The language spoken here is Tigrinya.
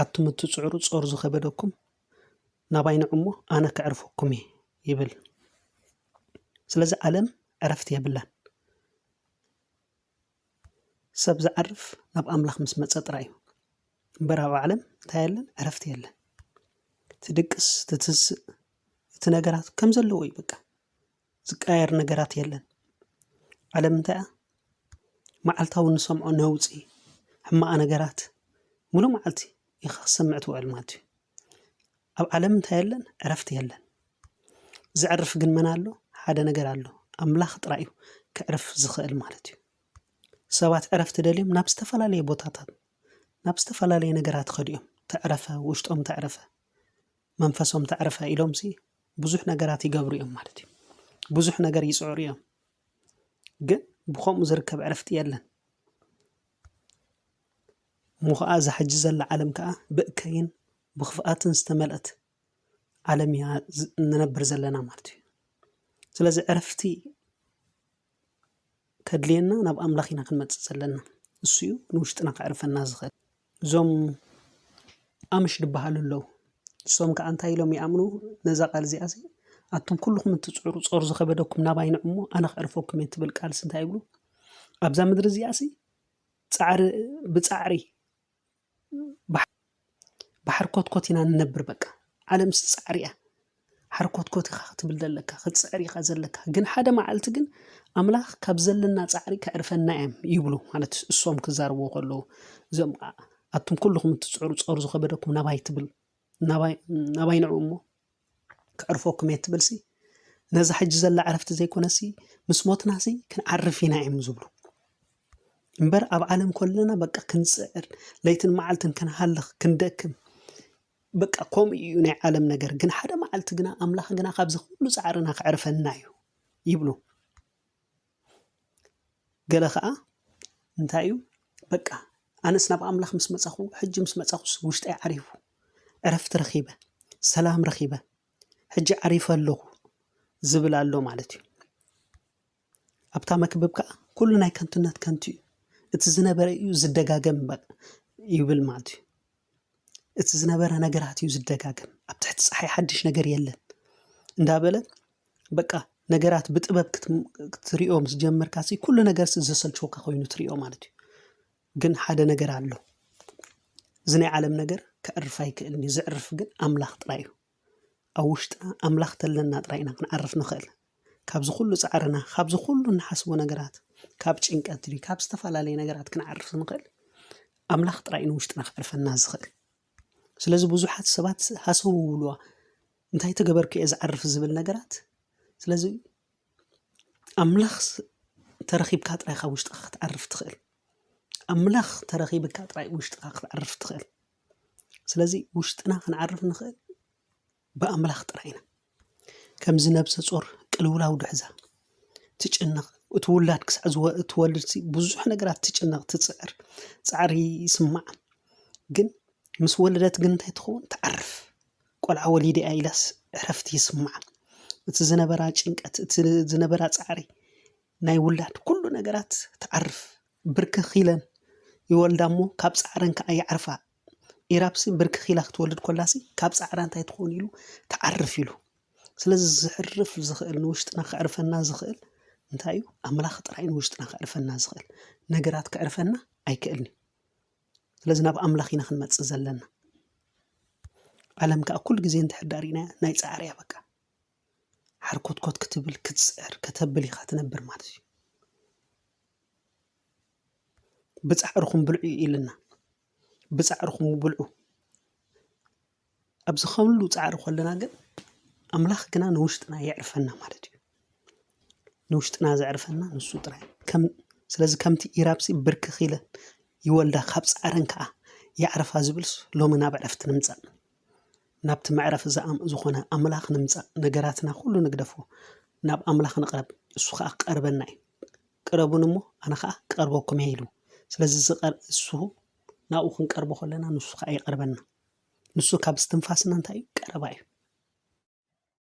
ኣቱም እትጽዕሩ ጾር ዝኸበደኩም ናባይን እሞ ኣነ ክዕርፈኩም ይብል ስለዚ ዓለም ዕረፍት የብላን ሰብ ዝዓርፍ ናብ ኣምላኽ ምስ መጸ ጥራይ እዩ እምበር ኣብ ዓለም እንታይ የለን ዕረፍት የለን ትድቅስ ትትስእ እቲ ነገራት ከም ዘለዎ እዩ በቃ ዝቃየር ነገራት የለን ዓለም እንታይ መዓልታዊ ንሰምዖ ነውፂ ሕማቕ ነገራት ሙሉ መዓልቲ ኢኻ ክሰምዕ ትውዕል ማለት እዩ ኣብ ዓለም እንታይ የለን ዕረፍት የለን ዝዕርፍ ግን መን ኣሎ ሓደ ነገር ኣሎ ኣምላኽ ጥራይ እዩ ክዕርፍ ዝኽእል ማለት እዩ ሰባት ዕረፍቲ ደልዮም ናብ ዝተፈላለየ ቦታታት ናብ ዝተፈላለየ ነገራት ከድዮም ተዕረፈ ውሽጦም ተዕረፈ መንፈሶም ተዕረፈ ኢሎምሲ ብዙሕ ነገራት ይገብሩ እዮም ማለት እዩ ብዙሕ ነገር ይጽዕሩ እዮም ግን ብኸምኡ ዝርከብ ዕረፍቲ የለን ሙኸኣ ዝሕጂ ዘላ ዓለም ከዓ ብእከይን ብኽፍኣትን ዝተመልአት ዓለም እያ ንነብር ዘለና ማለት እዩ ስለዚ ዕረፍቲ ከድልየና ናብ ኣምላኽ ኢና ክንመጽእ ዘለና እሱ እዩ ንውሽጥና ከዕርፈና ዝኽእል እዞም ኣምሽ ዝበሃሉ ኣለዉ እሶም ከዓ እንታይ ኢሎም ይኣምኑ ነዛ ቃል እዚኣ ኣቱም ኩልኩም እትጽዕሩ ጾር ዝኸበደኩም ናባይን እሞ ኣነ ክዕርፈኩም እየ ትብል ቃልሲ እንታይ ይብሉ ኣብዛ ምድሪ እዚኣ ጻዕሪ ብጻዕሪ ባሕርኮትኮት ኢና ንነብር በቃ ዓለም ጻዕሪ እያ ሓርኮትኮት ኢኻ ክትብል ዘለካ ክትጽዕሪ ኢኻ ዘለካ ግን ሓደ መዓልቲ ግን ኣምላኽ ካብ ዘለና ጻዕሪ ከዕርፈና እዮም ይብሉ ማለት እሶም ክዛርብዎ ከለዉ እዞም ኣቱም ኩልኩም እትጽዕሩ ጾር ዝኸበደኩም ናባይ ትብል ናባይ ንዑ እሞ ክዕርፈኩም እየ ትብልሲ ነዛ ሕጂ ዘላ ዕረፍቲ ዘይኮነሲ ምስ ሞትናሲ ክንዓርፍ ኢና እዮም ዝብሉ እምበር ኣብ ዓለም ኮለና በቃ ክንጽዕር ለይትን መዓልትን ክንሃልኽ ክንደክም በቃ ከምኡ እዩ ናይ ዓለም ነገር ግን ሓደ መዓልቲ ግና ኣምላኽ ግና ካብዚ ኩሉ ጻዕርና ክዕርፈና እዩ ይብሉ ገለ ከዓ እንታይ እዩ በቃ ኣነስ ናብ ኣምላኽ ምስ መጻኹ ሕጂ ምስ መጻኹስ ውሽጠይ ዓሪፉ ዕረፍቲ ረኺበ ሰላም ረኺበ ሕጂ ዓሪፈ ኣለኹ ዝብል ኣሎ ማለት እዩ ኣብታ መክብብ ከዓ ኩሉ ናይ ከንቱነት ከንቱ እዩ እቲ ዝነበረ እዩ ዝደጋገም ይብል ማለት እዩ እቲ ዝነበረ ነገራት እዩ ዝደጋገም ኣብ ትሕቲ ፀሓይ ሓድሽ ነገር የለን እንዳበለ በቃ ነገራት ብጥበብ ክትሪኦም ዝጀመርካሲ ኩሉ ነገር ዝሰልችወካ ኮይኑ ትሪኦ ማለት እዩ ግን ሓደ ነገር ኣሎ እዚ ናይ ዓለም ነገር ከዕርፍ ኣይክእልኒ ዝዕርፍ ግን ኣምላኽ ጥራይ እዩ ኣብ ውሽጥና ኣምላኽ ተለና ጥራይ ኢና ክንዓርፍ ንኽእል ካብዚ ኩሉ ጻዕርና ካብዚ ኩሉ ንሓስቦ ነገራት ካብ ጭንቀት ካብ ዝተፈላለዩ ነገራት ክንዓርፍ ንኽእል ኣምላኽ ጥራይ ንውሽጥና ክዕርፈና ዝኽእል ስለዚ ብዙሓት ሰባት ሃሰቡ ብልዋ እንታይ ተገበርክ እየ ዝዓርፍ ዝብል ነገራት ስለዚ ኣምላኽ ተረኺብካ ጥራይ ካብ ውሽጥካ ክትዓርፍ ትኽእል ኣምላኽ ተረኺብካ ጥራይ ውሽጥካ ክትዓርፍ ትኽእል ስለዚ ውሽጥና ክንዓርፍ ንኽእል ብኣምላኽ ጥራይና ከምዚ ነብሰ ጾር ቅልውላው ድሕዛ ትጭነቕ እትውላድ ክሳዕ እትወልድሲ ብዙሕ ነገራት ትጭነቕ ትጽዕር ጻዕሪ ይስማዕ ግን ምስ ወለደት ግን እንታይ ትኸውን ትዓርፍ ቆልዓ ወሊደ ኢላስ ዕረፍቲ ይስማዕ እቲ ዝነበራ ጭንቀት እቲ ዝነበራ ጻዕሪ ናይ ውላድ ኩሉ ነገራት ትዓርፍ ብርክኽ ኢለን ይወልዳ እሞ ካብ ጻዕረን ከዓ ይዓርፋ ኢራብሲ ብርክኽ ኢላ ክትወልድ ኮላሲ ካብ ጻዕራ እንታይ ትኸውን ኢሉ ትዓርፍ ኢሉ ስለዚ ዝሕርፍ ዝኽእል ንውሽጥና ክዕርፈና ዝኽእል እንታይ እዩ ኣምላኽ ጥራይ ንውሽጥና ክዕርፈና ዝኽእል ነገራት ክዕርፈና ኣይክእልኒ ስለዚ ናብ ኣምላኽ ኢና ክንመጽእ ዘለና ዓለም ከዓ ኩሉ ግዜ እንትሕዳር ኢና ናይ ጻዕሪ እያ በቃ ሓርኮትኮት ክትብል ክትጽዕር ከተብል ኢኻ ትነብር ማለት እዩ ብጻዕርኩም ብልዑ ኢልና ብጻዕርኩም ብልዑ ኣብዚ ከምሉ ጻዕሪ ኮለና ግን ኣምላኽ ግና ንውሽጥና የዕርፈና ማለት እዩ ንውሽጥና ዘዕርፈና ንሱ ጥራይ ስለዚ ከምቲ ኢራብሲ ብርክኽ ኢለን ይወልዳ ካብ ጻዕረን ከዓ ይዕርፋ ዝብልስ ሎሚ ናብ ዕረፍቲ ንምጻእ ናብቲ መዕረፊ ዝኾነ ኣምላኽ ንምጻእ ነገራትና ኩሉ ንግደፎ ናብ ኣምላኽ ንቕረብ እሱ ከዓ ቀርበና እዩ ቅረቡን እሞ ኣነ ከዓ ቀርበኩም እየ ኢሉ ስለዚ እሱ ናብኡ ክንቀርቦ ከለና ንሱ ከዓ ይቀርበና ንሱ ካብ እስትንፋስና እንታይ እዩ ቀረባ እዩ